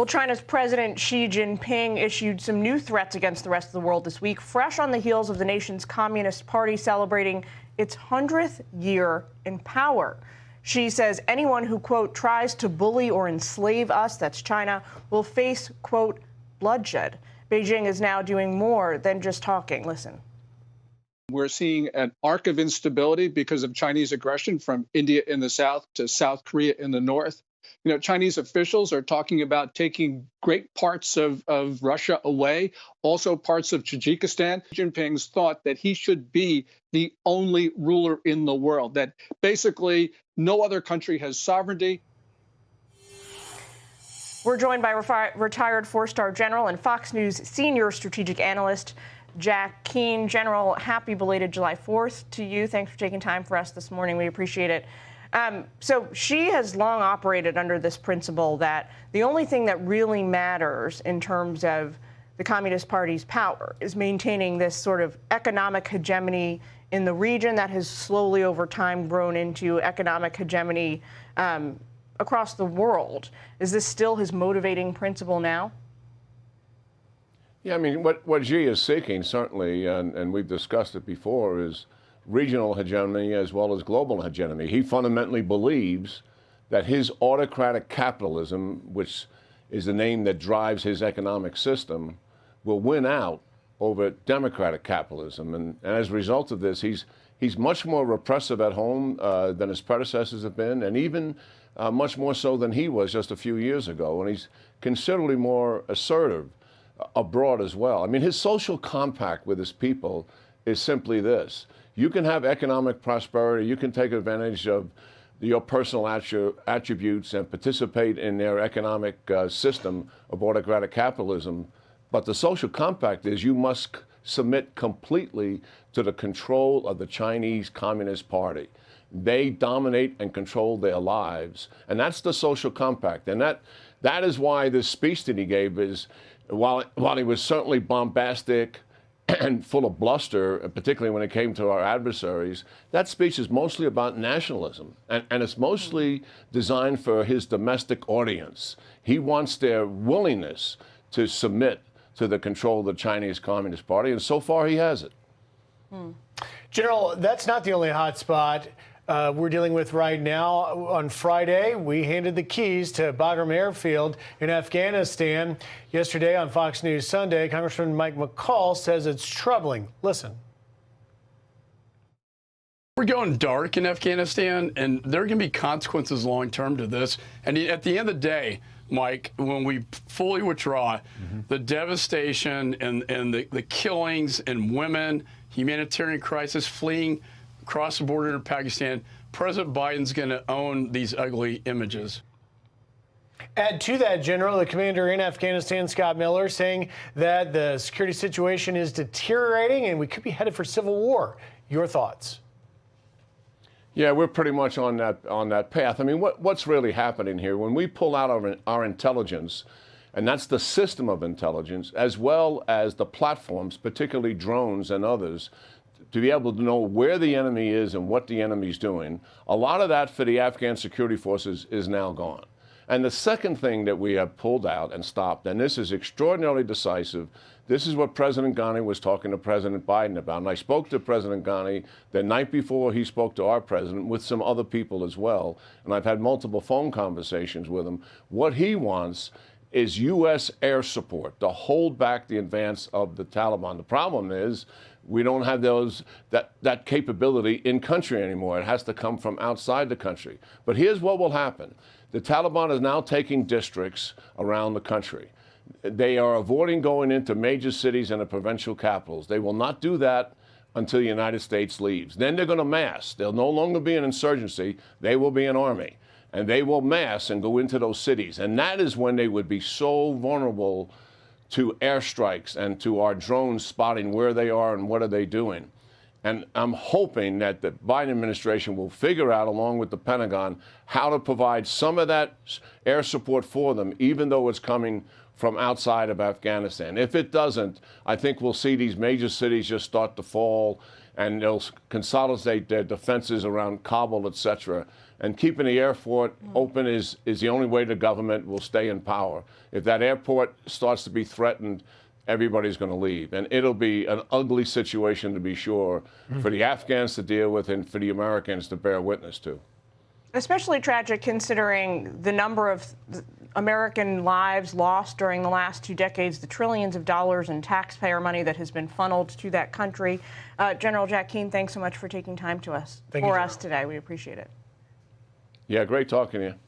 Well, China's President Xi Jinping issued some new threats against the rest of the world this week, fresh on the heels of the nation's Communist Party celebrating its 100th year in power. Xi says anyone who, quote, tries to bully or enslave us, that's China, will face, quote, bloodshed. Beijing is now doing more than just talking. Listen. We're seeing an arc of instability because of Chinese aggression from India in the south to South Korea in the north. You know, Chinese officials are talking about taking great parts of Russia away, also parts of Tajikistan. Xi Jinping's thought that he should be the only ruler in the world, that basically no other country has sovereignty. We're joined by retired four-star general and Fox News senior strategic analyst Jack Keane. General, happy belated July 4th to you. Thanks for taking time for us this morning. We appreciate it. So Xi has long operated under this principle that the only thing that really matters in terms of the Communist Party's power is maintaining this sort of economic hegemony in the region that has slowly over time grown into economic hegemony across the world. Is this still his motivating principle now? Yeah, I mean, what Xi is seeking, certainly, and we've discussed it before, is regional hegemony as well as global hegemony. He fundamentally believes that his autocratic capitalism, which is the name that drives his economic system, will win out over democratic capitalism. And as a result of this, he's much more repressive at home than his predecessors have been, and even much more so than he was just a few years ago. And he's considerably more assertive abroad as well. I mean, his social compact with his people is simply this. You can have economic prosperity, you can take advantage of your personal attributes and participate in their economic system of autocratic capitalism, but the social compact is you must submit completely to the control of the Chinese Communist Party. They dominate and control their lives, and that's the social compact. And that is why this speech that he gave is, while he was certainly bombastic and full of bluster, particularly when it came to our adversaries, that speech is mostly about nationalism, and it's mostly designed for his domestic audience. He wants their willingness to submit to the control of the Chinese Communist Party, and so far he has it. General, that's not the only hot spot we're dealing with right now. On Friday, we handed the keys to Bagram Airfield in Afghanistan. Yesterday on Fox News Sunday, Congressman Mike McCall says it's troubling. Listen. We're going dark in Afghanistan, and there are going to be consequences long term to this. And at the end of the day, Mike, when we fully withdraw, the devastation and the killings and women, humanitarian crisis, fleeing across the border to Pakistan, President Biden's going to own these ugly images. Add to that, General, the commander in Afghanistan, Scott Miller, saying that the security situation is deteriorating and we could be headed for civil war. Your thoughts? Yeah, we're pretty much on that path. I mean, what's really happening here, when we pull out our intelligence, and that's the system of intelligence, as well as the platforms, particularly drones and others, to be able to know where the enemy is and what the enemy's doing, a lot of that for the Afghan security forces is now gone. And the second thing that we have pulled out and stopped, and this is extraordinarily decisive, this is what President Ghani was talking to President Biden about. And I spoke to President Ghani the night before he spoke to our president with some other people as well. And I've had multiple phone conversations with him. What he wants is U.S. air support to hold back the advance of the Taliban. The problem is we don't have that capability in country anymore. It has to come from outside the country. But here's what will happen. The Taliban is now taking districts around the country. They are avoiding going into major cities and the provincial capitals. They will not do that until the United States leaves. Then they're going to mass. They'll no longer be an insurgency. They will be an army. And they will mass and go into those cities. And that is when they would be so vulnerable to airstrikes and to our drones spotting where they are and what are they doing. And I'm hoping that the Biden administration will figure out, along with the Pentagon, how to provide some of that air support for them, even though it's coming from outside of Afghanistan. If it doesn't, I think we'll see these major cities just start to fall and they'll consolidate their defenses around Kabul, etc. And keeping the airport open is the only way the government will stay in power. If that airport starts to be threatened, everybody's going to leave. And it'll be an ugly situation, to be sure, for the Afghans to deal with and for the Americans to bear witness to. Especially tragic considering the number of American lives lost during the last 2 decades, the trillions of dollars in taxpayer money that has been funneled to that country. General Jack Keane, thanks so much for taking time to us Thank you, us today. We appreciate it. Yeah, great talking to you.